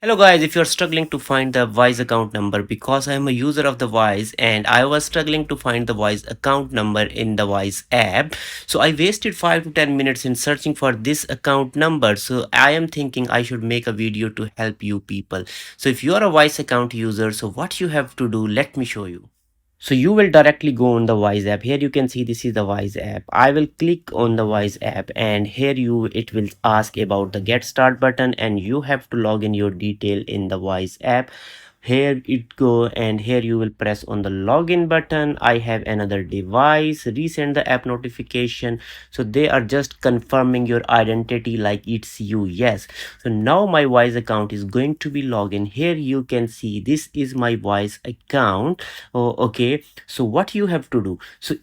Hello guys, if you're struggling to find the Wise account number, because I'm a user of the Wise and I was struggling to find the Wise account number in the Wise app, so I wasted 5 to 10 minutes in searching for this account number. So I am thinking I should make a video to help you people. So if you're a Wise account user, so what you have to do, let me show you. So you will directly go on the Wise app. Here you can see this is the Wise app. I will click on the Wise app and here it will ask about the get start button and you have to log in your detail in the Wise app. Here it go and here you will press on the login button. I have another device, resend the app notification. So they are just confirming your identity like it's you. Yes. So now my Wise account is going to be login. Here you can see this is my Wise account. Oh, okay. So what you have to do? So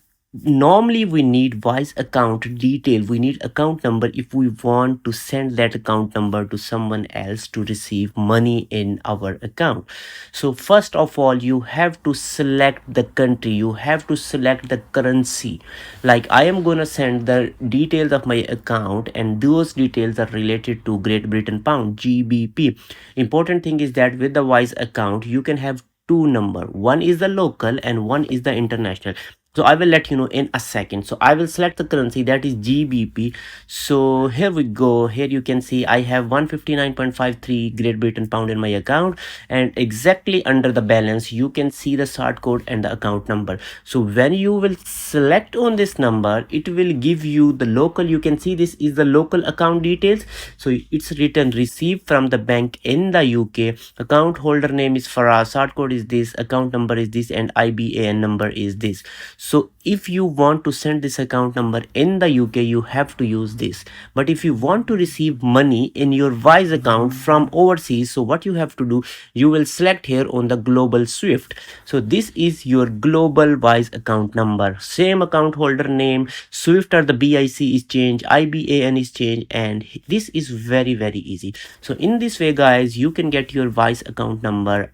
normally we need Wise account detail. We need account number if we want to send that account number to someone else to receive money in our account. So first of all, you have to select the country. You have to select the currency. Like I am gonna send the details of my account, and those details are related to Great Britain pound GBP. Important thing is that with the Wise account, you can have two number. One is the local and one is the international. So I will let you know in a second. So I will select the currency, that is GBP. So here we go. Here you can see I have 159.53 Great Britain pound in my account, and exactly under the balance you can see the sort code and the account number. So when you will select on this number, it will give you the local. You can see this is the local account details. So it's written received from the bank in the UK. Account holder name is Farah, sort code is this, account number is this, and IBAN number is this. So if you want to send this account number in the UK, you have to use this. But if you want to receive money in your Wise account from overseas, so what you have to do, you will select here on the global Swift. So this is your global Wise account number. Same account holder name, Swift or the BIC is changed, IBAN is changed, and this is very easy. So in this way guys, you can get your Wise account number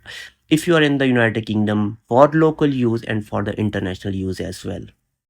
if you are in the United Kingdom for local use and for the international use as well.